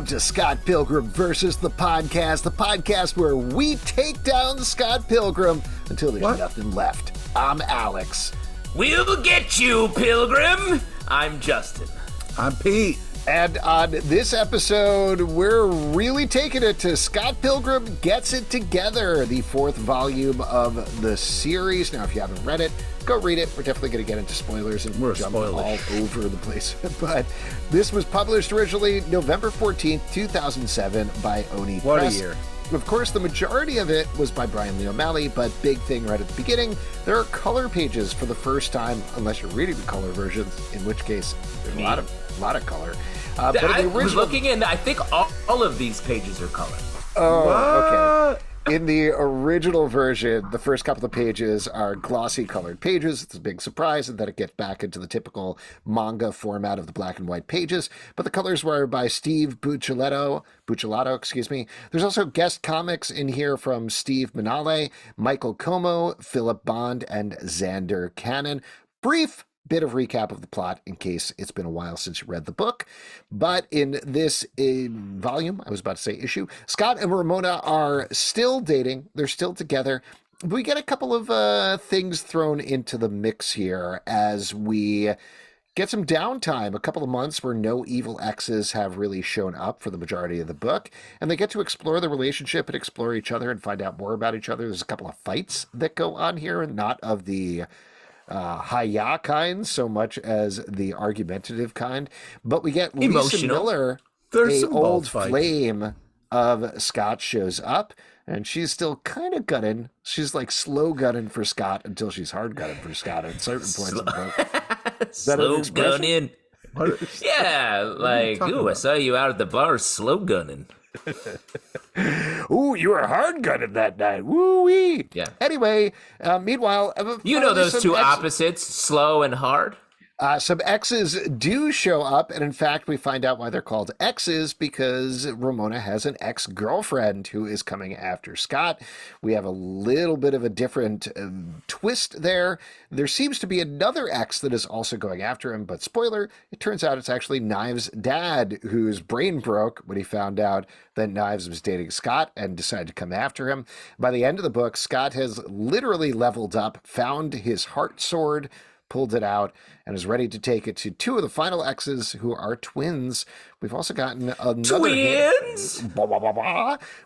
Welcome to Scott Pilgrim versus the podcast where we take down Scott Pilgrim until there's nothing left. I'm Alex. We'll get you, Pilgrim. I'm Justin. I'm Pete. And on this episode, we're really taking it to Scott Pilgrim Gets It Together, the fourth volume of the series. Now, if you haven't read it, go read it. We're definitely going to get into spoilers and we're jump all over the place. But this was published originally November 14th, 2007 by Oni What Press. a year. Of course, the majority of it was by Brian Lee O'Malley, but big thing right at the beginning, there are color pages for the first time, unless you're reading the color versions, in which case there's a lot of color. But I was looking in, I think all of these pages are colored. Oh, okay. In the original version, the first couple of pages are glossy colored pages. It's a big surprise, and then it gets back into the typical manga format of the black and white pages. But the colors were by Steve Buccellato, There's also guest comics in here from Steve Manale, Michael Como, Philip Bond, and Xander Cannon. Brief bit of recap of the plot in case it's been a while since you read the book. But in this volume, I was about to say issue, Scott and Ramona are still dating. They're still together. We get a couple of things thrown into the mix here as we get some downtime, a couple of months where no evil exes have really shown up for the majority of the book, and they get to explore the relationship and explore each other and find out more about each other. There's a couple of fights that go on here, not of the hi-ya kind so much as the argumentative kind, but we get Lisa Miller, an old flame of Scott, shows up, and she's still kind of gunning. She's like slow gunning for Scott until she's hard gunning for Scott at certain points in the book. Slow gunning. Yeah, like, ooh, I saw you out at the bar slow gunning. Ooh, you were hard gunning that night. Woo-wee. Yeah. Anyway, meanwhile, you know those two opposites, slow and hard. Some exes do show up, and in fact, we find out why they're called exes because Ramona has an ex-girlfriend who is coming after Scott. We have a little bit of a different twist there. There seems to be another ex that is also going after him, but spoiler, it turns out it's actually Knives' dad whose brain broke when he found out that Knives was dating Scott and decided to come after him. By the end of the book, Scott has literally leveled up, found his heart sword, pulled it out, and is ready to take it to two of the final exes who are twins. We've also gotten another twins.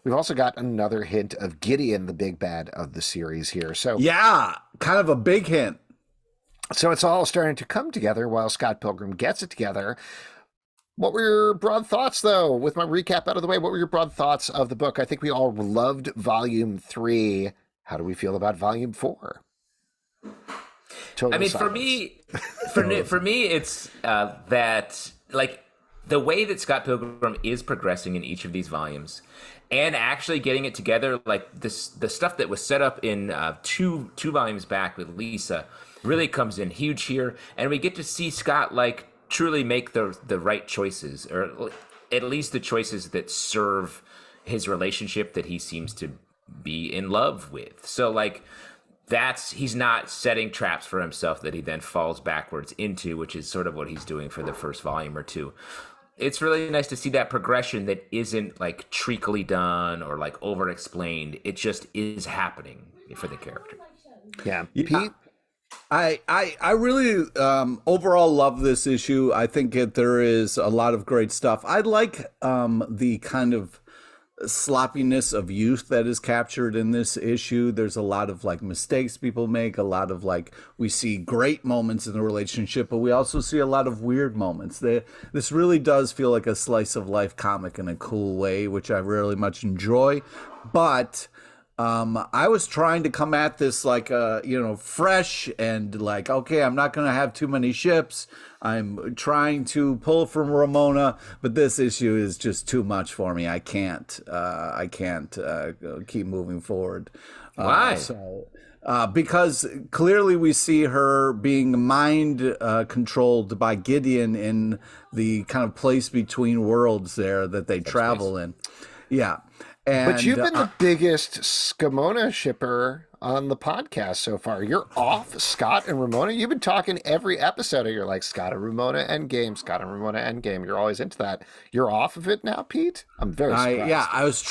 We've also got another hint of Gideon, the big bad of the series here. So yeah, kind of a big hint. So it's all starting to come together while Scott Pilgrim gets it together. What were your broad thoughts, though? With my recap out of the way, what were your broad thoughts of the book? I think we all loved Volume 3. How do we feel about Volume 4? Total silence. for me, it's that, like, the way that Scott Pilgrim is progressing in each of these volumes and actually getting it together, like the stuff that was set up in two volumes back with Lisa really comes in huge here. And we get to see Scott, like, truly make the right choices, or at least the choices that serve his relationship that he seems to be in love with. So, like, he's not setting traps for himself that he then falls backwards into, which is sort of what he's doing for the first volume or two. It's really nice to see that progression that isn't like treacly done or like over explained. It just is happening for the character. Yeah. Pete? I really overall love this issue. I think there is a lot of great stuff. I like the kind of sloppiness of youth that is captured in this issue. There's a lot of like mistakes people make, a lot of like, we see great moments in the relationship, but we also see a lot of weird moments. This really does feel like a slice of life comic in a cool way, which I really much enjoy. But I was trying to come at this like fresh and like, okay, I'm not going to have too many ships. I'm trying to pull from Ramona, but this issue is just too much for me. I can't keep moving forward. Why? Because clearly we see her being mind controlled by Gideon in the kind of place between worlds there that they travel in. Yeah. But you've been the biggest Scamona shipper on the podcast so far. You're off Scott and Ramona. You've been talking every episode. You're like, Scott and Ramona endgame, Scott and Ramona endgame. You're always into that. You're off of it now, Pete? I'm very surprised. Yeah, I was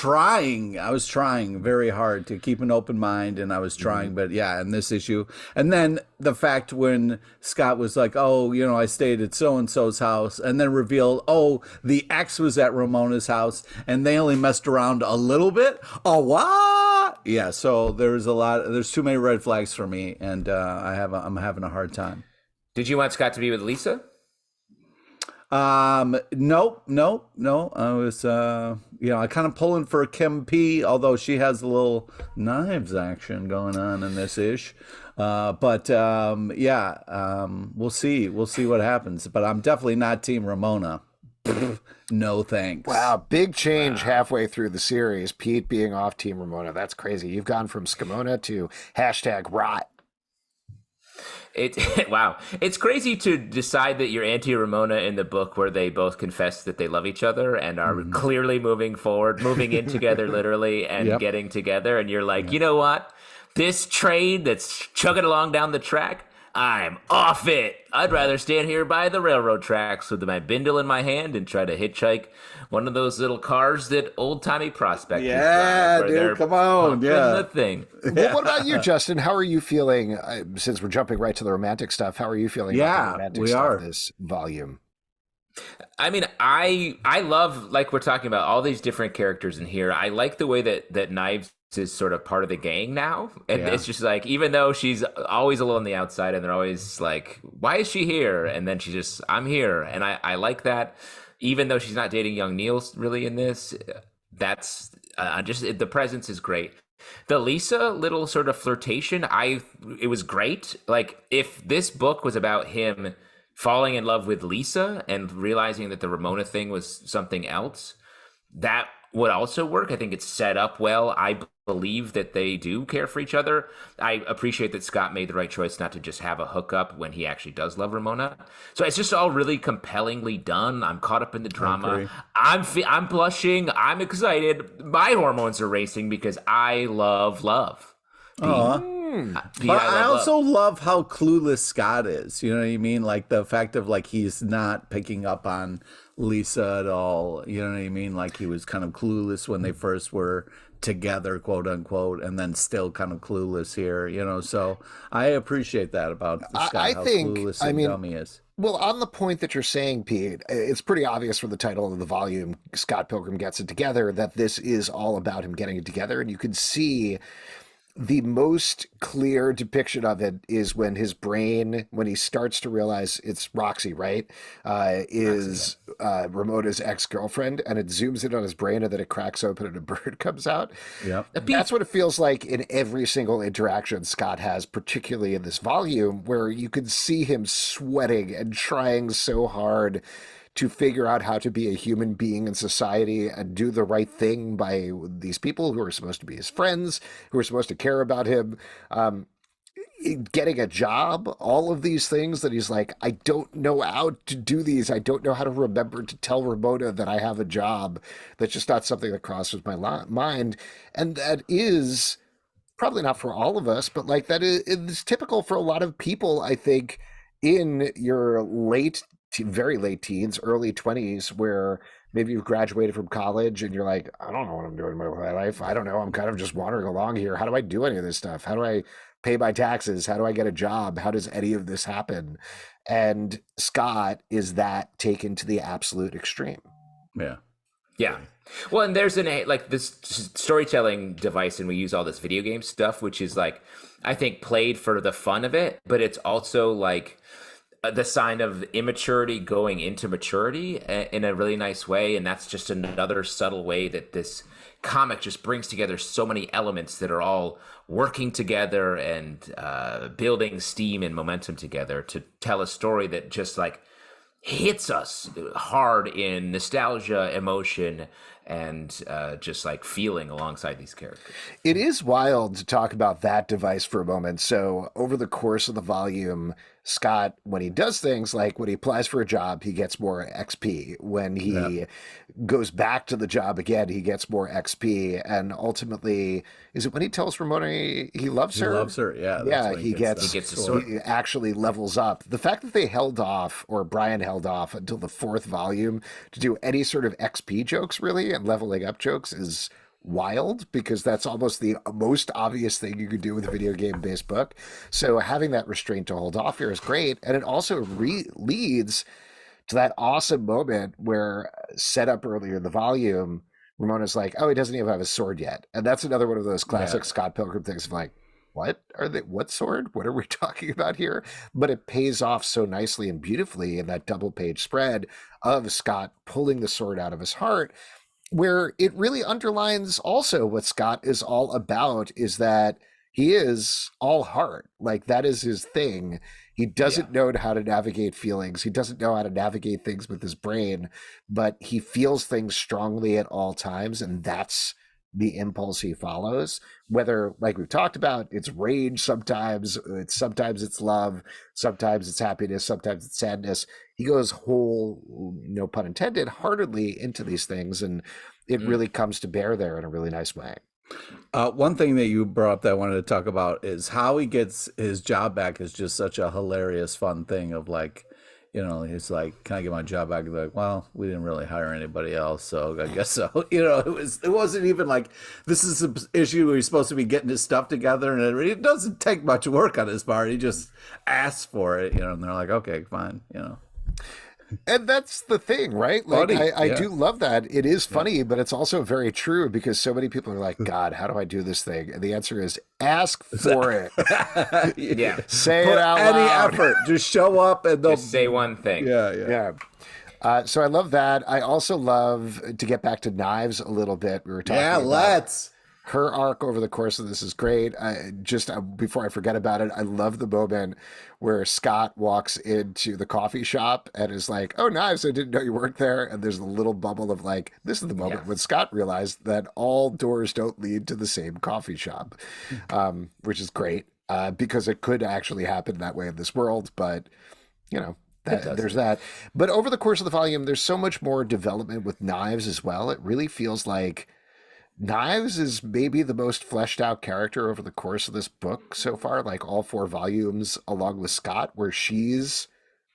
trying very hard to keep an open mind, and I was trying, but yeah, in this issue. And then the fact when Scott was like, oh, you know, I stayed at so-and-so's house, and then revealed, oh, the ex was at Ramona's house, and they only messed around a little bit. Oh, what? Yeah, so there's too many red flags for me, and I'm having a hard time. Did you want Scott to be with Lisa? Nope. I was, I kind of pulling for Kim P, although she has a little knives action going on in this ish. We'll see what happens, but I'm definitely not Team Ramona. No thanks. Wow, big change halfway through the series. Pete being off Team Ramona. That's crazy. You've gone from Scamona to #rot. Wow. It's crazy to decide that you're anti-Ramona in the book where they both confess that they love each other and are clearly moving in together literally and getting together. And you're like, you know what? This train that's chugging along down the track, I'm off it. I'd rather stand here by the railroad tracks with my bindle in my hand and try to hitchhike one of those little cars that old-timey prospectors drive. Dude, come on. Yeah. The thing. Well, what about you, Justin? How are you feeling, since we're jumping right to the romantic stuff, how are you feeling about the romantic stuff of this volume? I mean, I love, like we're talking about, all these different characters in here. I like the way that Knives is sort of part of the gang now. And it's just like, even though she's always a little on the outside and they're always like, why is she here? And then she just, I'm here. And I like that. Even though she's not dating young Neil really in this, that's the presence is great. The Lisa little sort of flirtation, it was great. Like, if this book was about him falling in love with Lisa and realizing that the Ramona thing was something else, that would also work. I think it's set up well. I believe that they do care for each other. I appreciate that Scott made the right choice not to just have a hookup when he actually does love Ramona. So it's just all really compellingly done. I'm caught up in the drama. I'm blushing. I'm excited. My hormones are racing because I love love. But I also love how clueless Scott is. You know what I mean? Like the fact of like he's not picking up on Lisa at all. You know what I mean? Like he was kind of clueless when they first were together, quote unquote, and then still kind of clueless here. You know, so I appreciate that about Scott. How clueless and dumb he is. Well, on the point that you're saying, Pete, it's pretty obvious from the title of the volume, Scott Pilgrim Gets It Together, that this is all about him getting it together, and you can see. The most clear depiction of it is when his brain, when he starts to realize it's Roxy, right? Is Ramona's ex-girlfriend, and it zooms in on his brain and then it cracks open and a bird comes out. Yep. That's what it feels like in every single interaction Scott has, particularly in this volume, where you could see him sweating and trying so hard to figure out how to be a human being in society and do the right thing by these people who are supposed to be his friends, who are supposed to care about him, getting a job, all of these things that he's like, I don't know how to do these. I don't know how to remember to tell Ramona that I have a job. That's just not something that crosses my mind. And that is probably not for all of us, but like that is typical for a lot of people, I think, in your very late teens, early 20s, where maybe you've graduated from college and you're like, I don't know what I'm doing with my life. I don't know. I'm kind of just wandering along here. How do I do any of this stuff? How do I pay my taxes? How do I get a job? How does any of this happen? And Scott is that taken to the absolute extreme. Yeah. Well, and there's this storytelling device, and we use all this video game stuff, which is like, I think played for the fun of it, but it's also like the sign of immaturity going into maturity in a really nice way. And that's just another subtle way that this comic just brings together so many elements that are all working together and building steam and momentum together to tell a story that just like hits us hard in nostalgia, emotion, and just like feeling alongside these characters. It is wild to talk about that device for a moment. So over the course of the volume, Scott, when he does things like when he applies for a job, he gets more XP. When he goes back to the job again, he gets more XP. And ultimately, is it when he tells Ramona he loves her? He loves her, yeah. Yeah, he gets a sword. He actually levels up. The fact that they held off, or Brian held off until the fourth volume to do any sort of XP jokes, really, and leveling up jokes is wild, because that's almost the most obvious thing you could do with a video game based book. So having that restraint to hold off here is great. And it also leads to that awesome moment where, set up earlier in the volume, Ramona's like, oh, he doesn't even have a sword yet. And that's another one of those classic Scott Pilgrim things of like, what sword? What are we talking about here? But it pays off so nicely and beautifully in that double page spread of Scott pulling the sword out of his heart, where it really underlines also what Scott is all about, is that he is all heart. Like, that is his thing. He doesn't know how to navigate feelings. He doesn't know how to navigate things with his brain, but he feels things strongly at all times. And that's the impulse he follows, whether, like we've talked about, it's rage sometimes it's love, sometimes it's happiness, sometimes it's sadness. He goes whole, no pun intended, heartedly into these things, and it really comes to bear there in a really nice way. One thing that you brought up that I wanted to talk about is how he gets his job back is just such a hilarious, fun thing of like, you know, he's like, can I get my job back? They're like, well, we didn't really hire anybody else, so I guess so. You know, it wasn't even like, this is an issue where he's supposed to be getting his stuff together, and it doesn't take much work on his part. He just asks for it, you know, and they're like, okay, fine, you know. And that's the thing, right? Like, I do love that. It is funny, but it's also very true, because so many people are like, God, how do I do this thing? And the answer is ask for it. Say it out loud. Any effort. Just show up and they'll just say one thing. Yeah. So I love that. I also love, to get back to Knives a little bit, we were talking about. Let's. Her arc over the course of this is great. Before I forget about it, I love the moment where Scott walks into the coffee shop and is like, oh, Knives, I didn't know you worked there. And there's a little bubble of like, this is the moment when Scott realized that all doors don't lead to the same coffee shop, which is great, because it could actually happen that way in this world. But, you know, there's that. But over the course of the volume, there's so much more development with Knives as well. It really feels like Knives is maybe the most fleshed out character over the course of this book so far, like all 4 volumes, along with Scott, where she's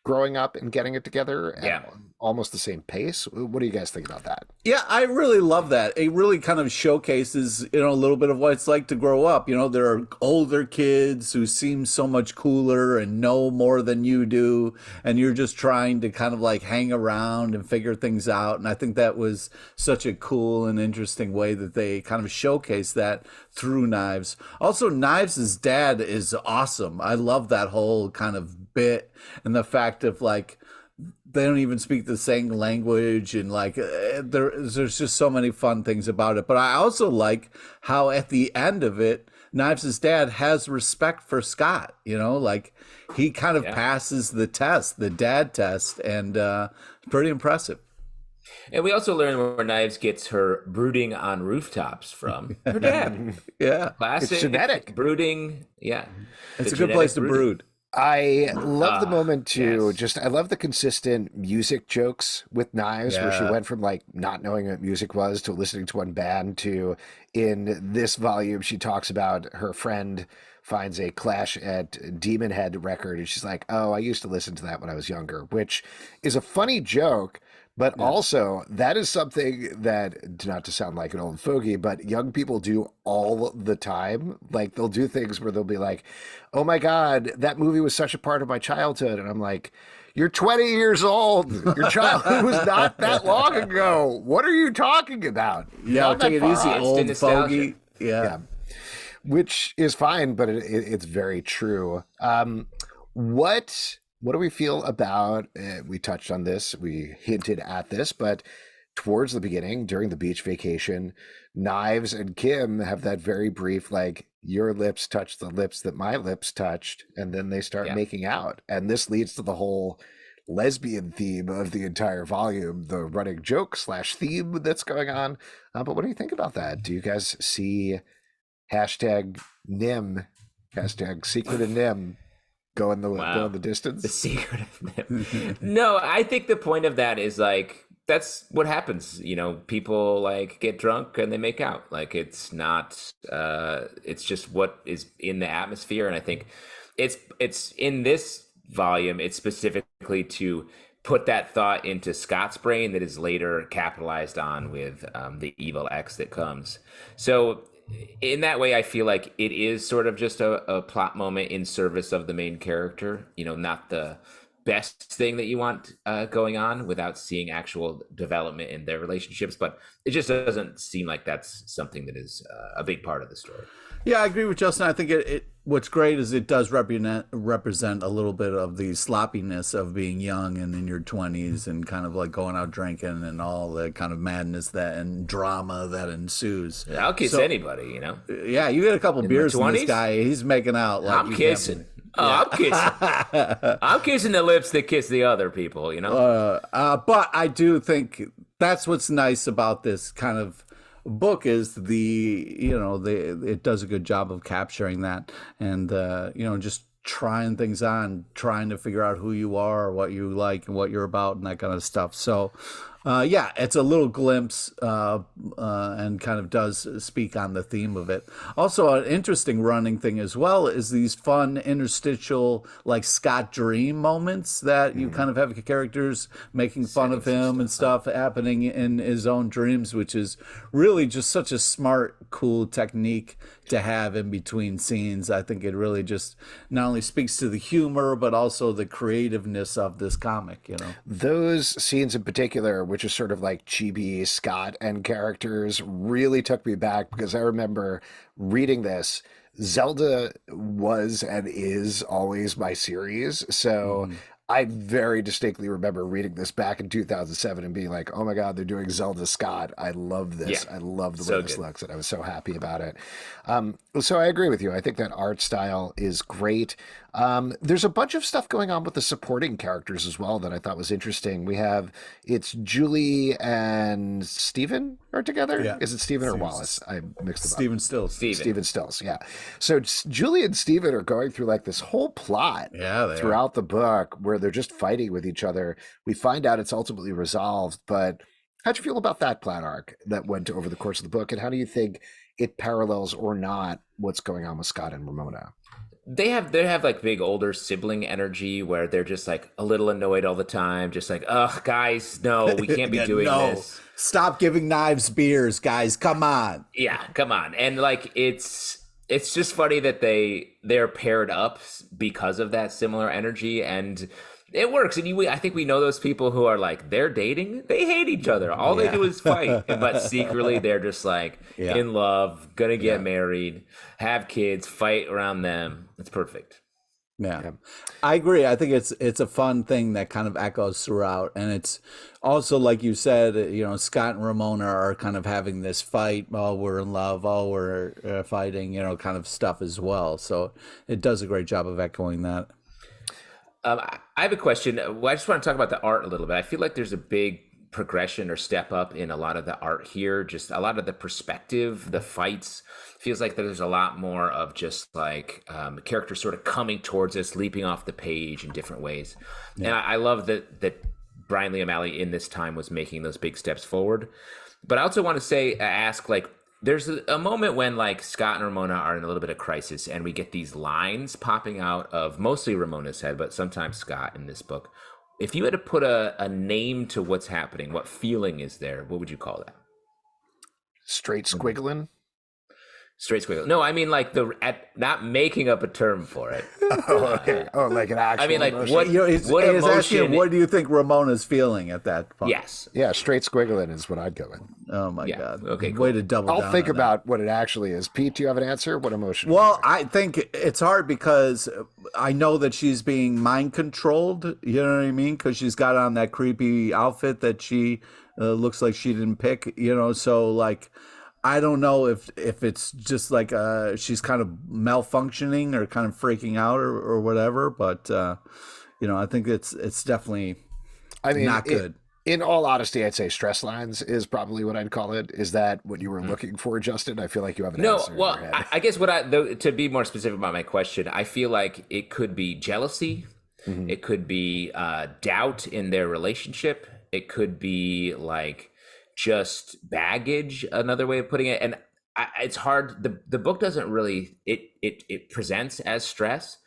growing up and getting it together at almost the same pace. What do you guys think about that? Yeah, I really love that. It really kind of showcases, you know, a little bit of what it's like to grow up. You know, there are older kids who seem so much cooler and know more than you do, and you're just trying to kind of like hang around and figure things out. And I think that was such a cool and interesting way that they kind of showcase that through Knives. Also, Knives' dad is awesome. I love that whole kind of bit, and the fact of like, they don't even speak the same language, and like there's just so many fun things about it. But I also like how at the end of it, Knives' dad has respect for Scott, you know, like he kind of passes the test, the dad test, and pretty impressive. And we also learn where Knives gets her brooding on rooftops from her dad. Classic. It's genetic. Brooding. Yeah. It's a good place to brood. I love the moment too. Just, I love the consistent music jokes with Knives, where she went from like not knowing what music was to listening to one band to, in this volume, she talks about her friend finds a Clash at Demon Head record, and she's like, oh, I used to listen to that when I was younger, which is a funny joke. But also, that is something that, not to sound like an old fogey, but young people do all the time. Like, they'll do things where they'll be like, oh my God, that movie was such a part of my childhood. And I'm like, you're 20 years old. Your childhood was not that long ago. What are you talking about? Yeah, take it easy, old fogey. Yeah. Which is fine, but it's very true. What do we feel about, we touched on this, we hinted at this, but towards the beginning, during the beach vacation, Knives and Kim have that very brief, like, your lips touch the lips that my lips touched, and then they start making out. And this leads to the whole lesbian theme of the entire volume, the running joke / theme that's going on. But what do you think about that? Do you guys see hashtag Nim, hashtag secret of Nim go in the distance? The secret of Nim. No, I think the point of that is like, that's what happens. You know, people like get drunk and they make out. Like it's not, it's just what is in the atmosphere. And I think it's in this volume, it's specifically to put that thought into Scott's brain that is later capitalized on with the evil X that comes. So in that way, I feel like it is sort of just a plot moment in service of the main character, you know, not the best thing that you want going on without seeing actual development in their relationships. But it just doesn't seem like that's something that is a big part of the story. Yeah, I agree with Justin. I think it what's great is it does represent a little bit of the sloppiness of being young and in your 20s and kind of like going out drinking and all the kind of madness and drama that ensues. Yeah, I'll kiss anybody, you know. Yeah, you get a couple beers in this guy, he's making out like I'm kissing. I'm kissing. I'm kissing the lips that kiss the other people, you know. But I do think that's what's nice about this kind of book is it does a good job of capturing that and just trying things on, trying to figure out who you are, what you like, and what you're about, and that kind of stuff. So it's a little glimpse and kind of does speak on the theme of it. Also, an interesting running thing as well is these fun interstitial, like Scott dream moments that you kind of have characters making fun of him and stuff happening in his own dreams, which is really just such a smart, cool technique to have in between scenes. I think it really just not only speaks to the humor, but also the creativeness of this comic, you know. Those scenes in particular, which are sort of like chibi Scott and characters, really took me back because I remember reading this. Zelda was and is always my series. So I very distinctly remember reading this back in 2007 and being like, oh my God, they're doing Zelda Scott. I love this. Yeah, I love the way this looks. And I was so happy about it. So I agree with you. I think that art style is great. There's a bunch of stuff going on with the supporting characters as well that I thought was interesting. It's Julie and Steven are together. Yeah. Is it Steven or Wallace? I mixed them Steven up. Stills. Steven Stills, yeah. So Julie and Steven are going through like this whole plot throughout the book where they're just fighting with each other. We find out it's ultimately resolved, but how'd you feel about that plot arc that went over the course of the book? And how do you think it parallels or not what's going on with Scott and Ramona? They have like big older sibling energy where they're just like a little annoyed all the time, just like, ugh, guys, no, we can't be doing this. Stop giving knives beers, guys. Come on. Yeah, come on. And like it's just funny that they're paired up because of that similar energy, and it works. And I think we know those people who are like, they're dating, they hate each other. All they do is fight. But secretly, they're just like in love, gonna get married, have kids, fight around them. It's perfect. Yeah, I agree. I think it's a fun thing that kind of echoes throughout. And it's also, like you said, Scott and Ramona are kind of having this fight. Oh, we're in love. Oh, we're fighting, kind of stuff as well. So it does a great job of echoing that. I have a question. I just want to talk about the art a little bit. I feel like there's a big progression or step up in a lot of the art here. Just a lot of the perspective, the fights. Feels like there's a lot more of just like characters sort of coming towards us, leaping off the page in different ways. Yeah. And I love that Brian Lee O'Malley in this time was making those big steps forward. But I also want to ask, like, there's a moment when like Scott and Ramona are in a little bit of crisis, and we get these lines popping out of mostly Ramona's head, but sometimes Scott in this book. If you had to put a name to what's happening, what feeling is there? What would you call that? Straight squiggling? Straight squiggle. No, I mean like not making up a term for it. Oh, okay. Oh, like an actual. I mean, like emotion. what emotion? Asking, what do you think Ramona's feeling at that point? Yes. Yeah, straight squiggling is what I'd go with. Oh my God. Okay. Cool. Way to double down. I'll think about what it actually is. Pete, do you have an answer? What emotion? Well, I think it's hard because I know that she's being mind controlled. You know what I mean? Because she's got on that creepy outfit that she looks like she didn't pick. So like. I don't know if it's just like she's kind of malfunctioning or kind of freaking out or whatever, but I think it's definitely not good. In all honesty, I'd say stress lines is probably what I'd call it. Is that what you were looking for, Justin? I feel like you have an answer in your head. I guess to be more specific about my question, I feel like it could be jealousy. Mm-hmm. It could be doubt in their relationship. It could be like just baggage, another way of putting it. And it's hard. The book doesn't really, it presents as stress.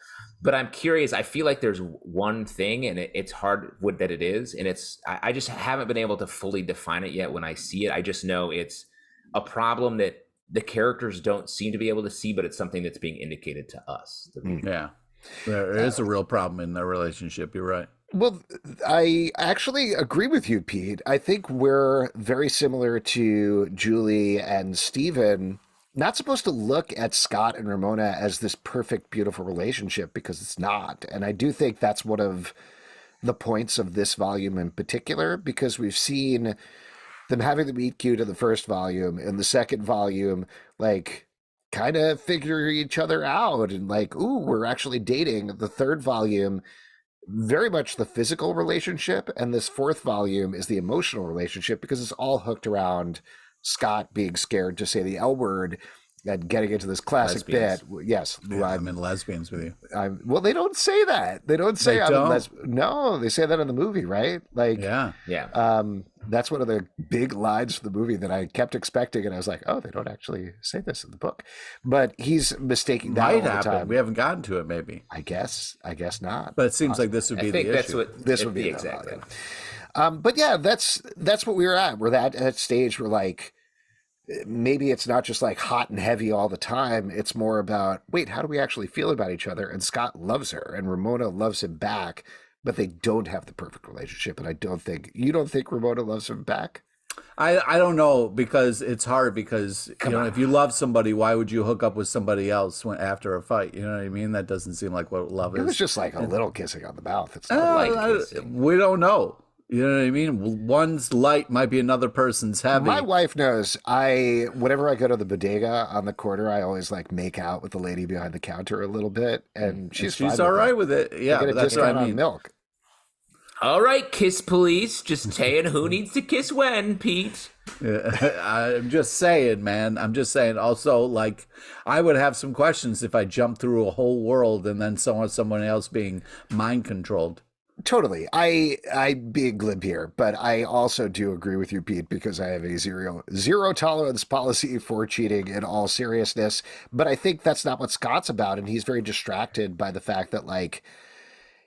But I'm curious, I feel like there's one thing, and it's hard that it is, and I just haven't been able to fully define it yet when I see it. I just know it's a problem that the characters don't seem to be able to see, but it's something that's being indicated to us. Yeah, there is a real problem in their relationship. You're right. Well, I actually agree with you, Pete. I think we're very similar to Julie and Steven. Not supposed to look at Scott and Ramona as this perfect, beautiful relationship, because it's not. And I do think that's one of the points of this volume in particular, because we've seen them having the meet cute in the first volume, and the second volume, like, kind of figure each other out and like, ooh, we're actually dating. The third volume, very much the physical relationship. And this fourth volume is the emotional relationship, because it's all hooked around Scott being scared to say the L word and getting into this classic Lesbians. bit. Yes. Yeah, I'm in Lesbians with you. Well, they don't say that. They don't say no, they say that in the movie, right? Like, yeah. That's one of the big lines for the movie that I kept expecting, and I was like, oh, they don't actually say this in the book. But he's mistaking that all the time. We haven't gotten to it, maybe. I guess not. But it seems like this would be the issue. This would be exactly. But yeah, that's what we were at. We're at that stage where, like, maybe it's not just like hot and heavy all the time. It's more about, wait, how do we actually feel about each other? And Scott loves her, and Ramona loves him back, but they don't have the perfect relationship. And you don't think Ramona loves him back? I don't know, because it's hard, because if you love somebody, why would you hook up with somebody else after a fight? You know what I mean? That doesn't seem like what love is. It was just like a little kissing on the mouth. It's not kissing. We don't know. You know what I mean? One's light might be another person's heavy. My wife knows. Whenever I go to the bodega on the corner, I always like make out with the lady behind the counter a little bit, and she's all right with it. Yeah, but that's what I mean. On milk. All right, kiss police. Just saying, who needs to kiss when, Pete? I'm just saying, man. I'm just saying. Also, like, I would have some questions if I jumped through a whole world and then saw someone else being mind controlled. Totally. I being glib here, but I also do agree with you, Pete, because I have a zero tolerance policy for cheating in all seriousness. But I think that's not what Scott's about, and he's very distracted by the fact that, like,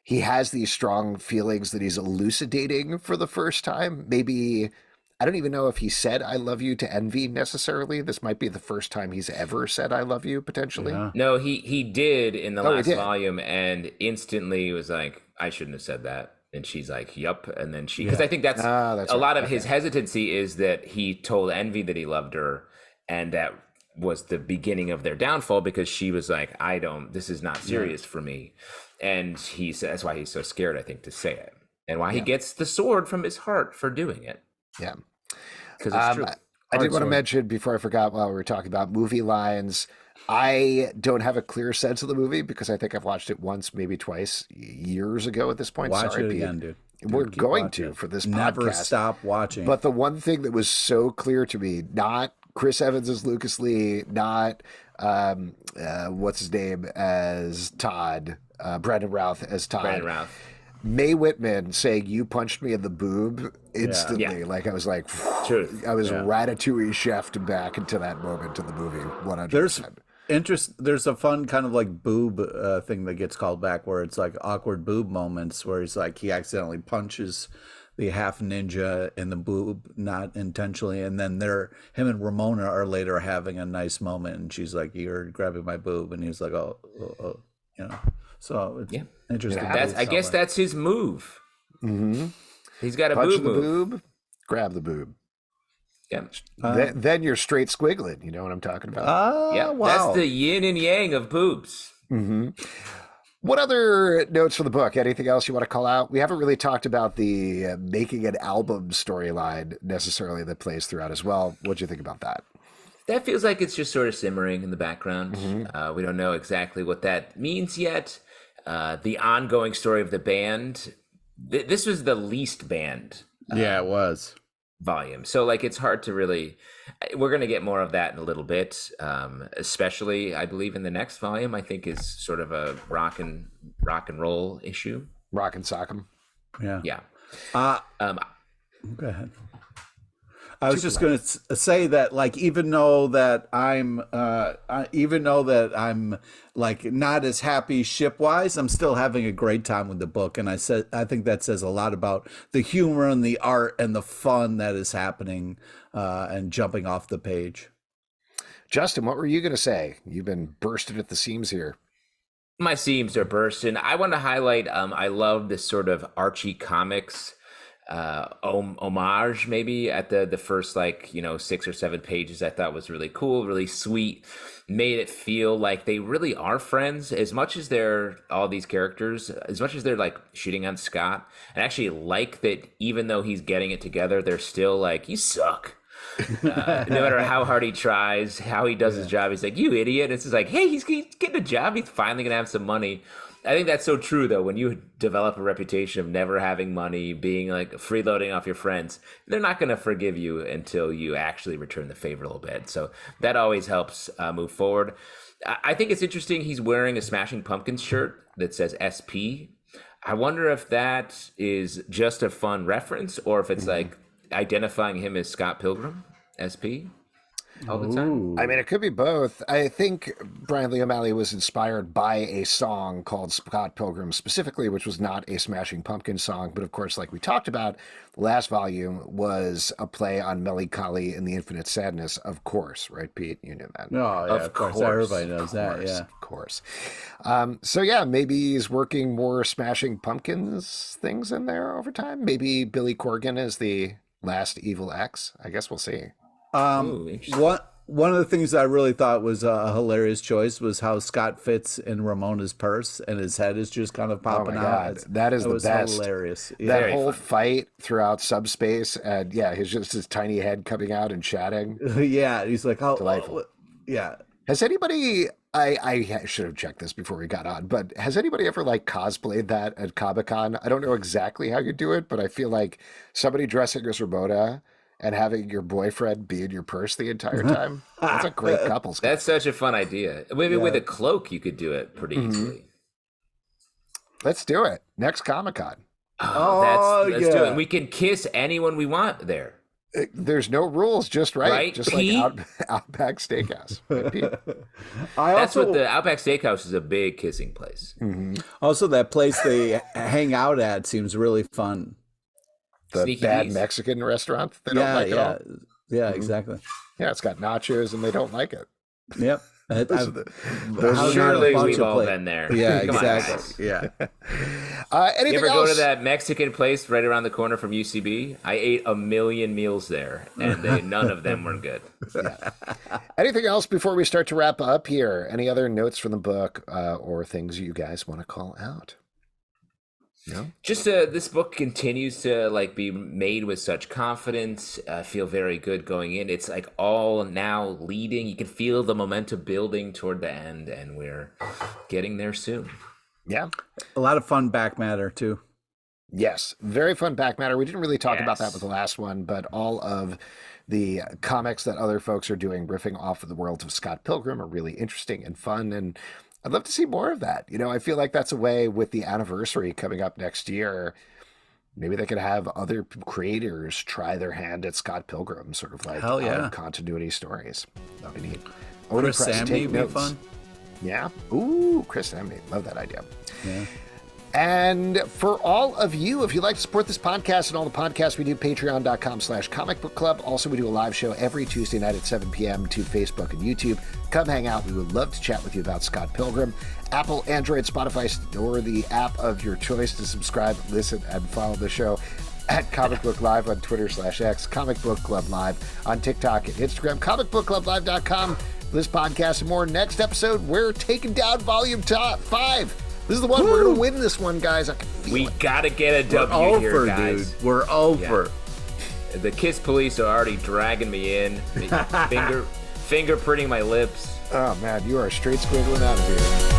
he has these strong feelings that he's elucidating for the first time. Maybe, I don't even know if he said I love you to Envy necessarily. This might be the first time he's ever said I love you, potentially. Yeah. No, he did in the last volume, and instantly was like, I shouldn't have said that. And she's like, yup. And then because I think that's a lot of his hesitancy is that he told Envy that he loved her, and that was the beginning of their downfall, because she was like, this is not serious for me. And he said that's why he's so scared, I think, to say it, and why he gets the sword from his heart for doing it. Yeah. Because it's true. I did want to mention, before I forgot, while we were talking about movie lines, I don't have a clear sense of the movie, because I think I've watched it once, maybe twice, years ago at this point. Watch it again, dude. We're going to for this podcast. Never stop watching. But the one thing that was so clear to me, not Chris Evans as Lucas Lee, not what's his name as Todd, Brandon Routh as Todd. Brandon Routh. Mae Whitman saying "you punched me in the boob" instantly. Yeah. Like, I was like, Truth. I was Ratatouille chefed back into that moment in the movie. 100%. There's a fun kind of like boob thing that gets called back, where it's like awkward boob moments, where he's like, he accidentally punches the half ninja in the boob, not intentionally, and then him and Ramona are later having a nice moment, and she's like, "You're grabbing my boob," and he's like, "Oh," you know. So it's interesting. I guess that's his move. Mm-hmm. He's got a punch boob the move. Boob, grab the boob. Yeah. Then you're straight squiggling. You know what I'm talking about? Yeah. Wow. That's the yin and yang of boobs. Mm-hmm. What other notes for the book? Anything else you want to call out? We haven't really talked about the making an album storyline necessarily that plays throughout as well. What'd you think about that? That feels like it's just sort of simmering in the background. Mm-hmm. We don't know exactly what that means yet. the ongoing story of the band. This was the least banned. It was. Volume. So like it's hard to really. We're going to get more of that in a little bit, especially I believe in the next volume. I think is sort of a rock and roll issue. Rock and sock'em. Yeah. Go ahead. I was just going to say that, like, even though that I'm like not as happy ship-wise, I'm still having a great time with the book, and I think that says a lot about the humor and the art and the fun that is happening and jumping off the page. Justin, what were you going to say? You've been bursted at the seams here. My seams are bursting. I want to highlight. I love this sort of Archie Comics homage maybe at the first 6 or 7 pages. I thought was really cool, really sweet, made it feel like they really are friends as much as they're all these characters, as much as they're like shooting on Scott, and actually like that even though he's getting it together, they're still like, you suck. No matter how hard he tries, how he does his job, he's like, you idiot. It's just like, hey, he's getting a job, he's finally gonna have some money. I think that's so true, though. When you develop a reputation of never having money, being like freeloading off your friends, they're not going to forgive you until you actually return the favor a little bit. So that always helps move forward. I think it's interesting. He's wearing a Smashing Pumpkins shirt that says SP. I wonder if that is just a fun reference or if it's like identifying him as Scott Pilgrim, SP. All the time. I mean, it could be both. I think Brian Lee O'Malley was inspired by a song called Scott Pilgrim specifically, which was not a Smashing Pumpkins song. But of course, like we talked about, the last volume was a play on Melancholy and the Infinite Sadness, of course. Right, Pete? You knew that. No, yeah, of course. Everybody knows that, yeah. Of course. So, yeah, maybe he's working more Smashing Pumpkins things in there over time. Maybe Billy Corgan is the last evil ex. I guess we'll see. One of the things I really thought was a hilarious choice was how Scott fits in Ramona's purse and his head is just kind of popping out. That was best. Hilarious. Yeah. That whole fight throughout subspace, and his tiny head coming out and chatting. Yeah, he's like, oh, delightful. Yeah. Has anybody? I should have checked this before we got on, but has anybody ever cosplayed that at Comic-Con? I don't know exactly how you do it, but I feel like somebody dressing as Ramona and having your boyfriend be in your purse the entire time. That's a great couples. That's such a fun idea. Maybe with a cloak, you could do it pretty easily. Let's do it. Next Comic-Con. Let's do it. And we can kiss anyone we want there. There's no rules, just right? Just Pete? like Outback Steakhouse. Right, Pete? The Outback Steakhouse is a big kissing place. Mm-hmm. Also, that place they hang out at seems really fun. The Sneaky bad bees. Mexican restaurant they don't like at all. Yeah, exactly. Yeah, it's got nachos and they don't like it. Yep. Surely we've all been there. Yeah, Come exactly. On, yeah. Anything you ever else? go to that Mexican place right around the corner from UCB? I ate 1 million meals there, and none of them were good. Yeah. Anything else before we start to wrap up here? Any other notes from the book or things you guys want to call out? No? Just this book continues to be made with such confidence. I feel very good going in. It's all now leading. You can feel the momentum building toward the end, and we're getting there soon. Yeah. A lot of fun back matter too. Yes. Very fun back matter. We didn't really talk about that with the last one, but all of the comics that other folks are doing, riffing off of the world of Scott Pilgrim, are really interesting and fun, and I'd love to see more of that. I feel like that's a way with the anniversary coming up next year. Maybe they could have other creators try their hand at Scott Pilgrim, sort of out of continuity stories. That'd be neat. Chris Samney would be fun. Yeah. Ooh, Chris Samney. Love that idea. Yeah. And for all of you, if you'd like to support this podcast and all the podcasts we do, patreon.com/Comic Book Club. Also, we do a live show every Tuesday night at 7 p.m. to Facebook and YouTube. Come hang out. We would love to chat with you about Scott Pilgrim. Apple, Android, Spotify, or the app of your choice to subscribe, listen, and follow the show at Comic Book Live on Twitter/X, Comic Book Club Live on TikTok and Instagram, comicbookclublive.com. This podcast and more. Next episode, we're taking down Volume 5. This is the one. We're going to win this one, guys. I can feel it. Got to get a W here, guys. Dude. We're over. Yeah. The Kiss police are already dragging me in, fingerprinting my lips. Oh, man, you are straight squiggling out of here.